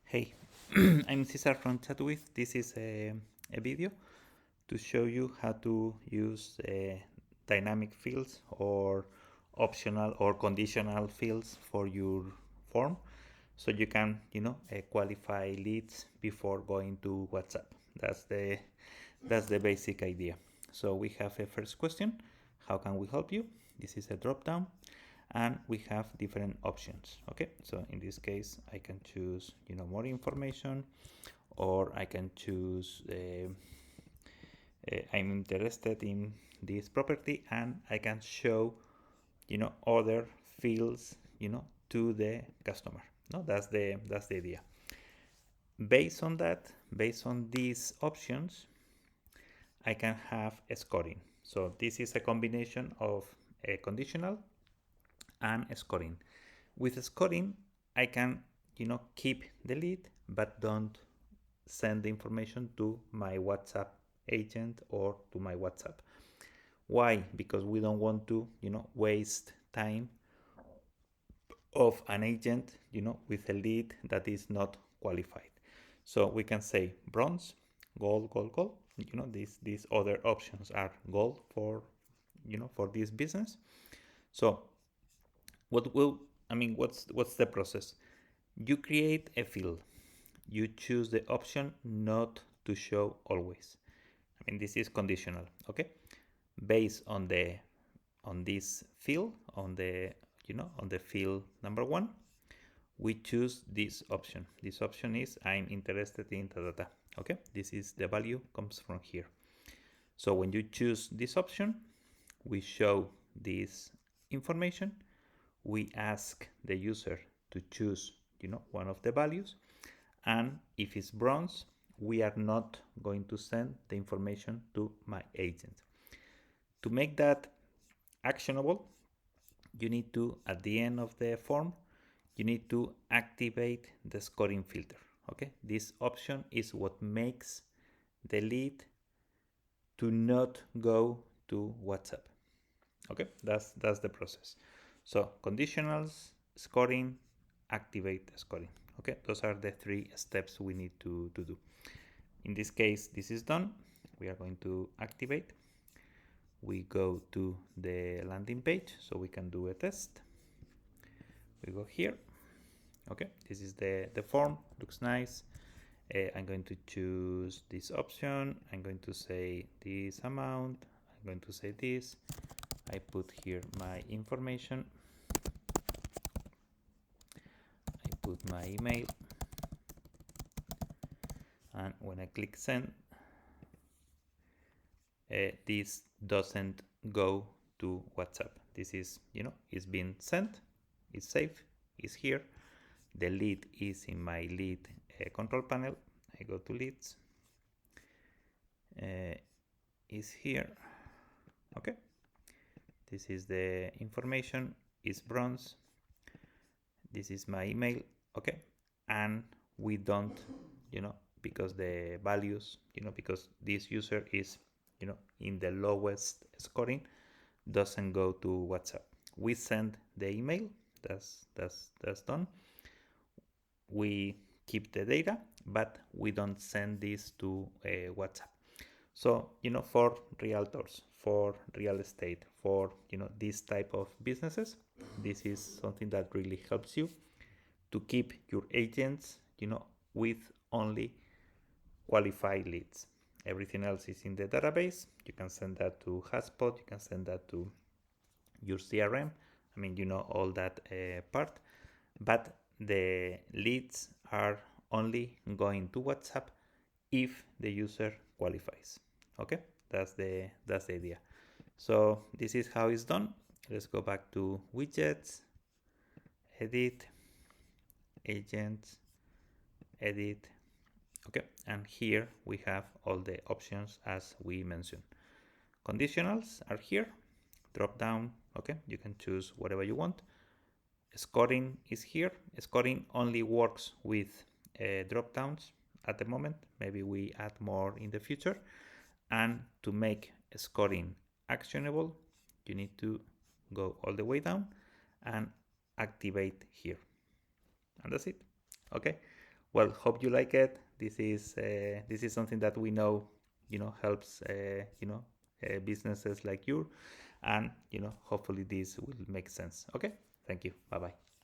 Hey, I'm Cesar from Chatwith. This is a video to show you how to use dynamic fields or optional or conditional fields for your form, so you can qualify leads before going to WhatsApp. That's the basic idea. So we have a first question: how can we help you? This is a drop down, and we have different options. Okay, so in this case I can choose more information, or I can choose I'm interested in this property, and I can show other fields to the customer. No, that's the idea. Based on these options, I can have a scoring. So this is a combination of a conditional and scoring. With scoring, I can keep the lead, but don't send the information to my WhatsApp agent or to my WhatsApp. Why? Because we don't want to waste time of an agent with a lead that is not qualified. So we can say bronze, gold, gold, gold. These other options are gold for for this business. So what's the process? You create a field. You choose the option not to show always. This is conditional. Okay, based on this field, on the field number one, we choose this option. This option is I'm interested in data. Okay, this is the value comes from here. So when you choose this option, we show this information. We ask the user to choose one of the values, and if it's bronze, we are not going to send the information to my agent. To make that actionable, you need to, at the end of the form, you need to activate the scoring filter. Okay, this option is what makes the lead to not go to WhatsApp. Okay, that's the process. So conditionals, scoring, activate scoring. Okay, those are the three steps we need to do. In this case, this is done. We are going to activate. We go to the landing page so we can do a test. We go here. Okay, this is the form. Looks nice. I'm going to choose this option. I'm going to say this amount. I'm going to say this. I put here my information. I put my email. And when I click send, this doesn't go to WhatsApp. This is, it's been sent. It's safe. It's here. The lead is in my lead control panel. I go to leads. Is here. Okay, this is the information. Is bronze. This is my email. Okay, and we don't because the values because this user is in the lowest scoring, doesn't go to WhatsApp. We send the email. That's done. We keep the data, but we don't send this to WhatsApp. So for realtors, for real estate, for this type of businesses, this is something that really helps you to keep your agents with only qualified leads. Everything else is in the database. You can send that to Hotspot. You can send that to your CRM. All that part. But the leads are only going to WhatsApp if the user qualifies. Okay, that's the idea. So this is how it's done. Let's go back to widgets, edit, agents, edit. Okay, and here we have all the options as we mentioned. Conditionals are here. Drop down. Okay, you can choose whatever you want. Scoring is here. Scoring only works with drop downs at the moment. Maybe we add more in the future. And to make scoring actionable, you need to go all the way down and activate here. And that's it. Okay, well, hope you like it. This is something that we know, helps businesses like you, and hopefully this will make sense. Okay, thank you. Bye bye.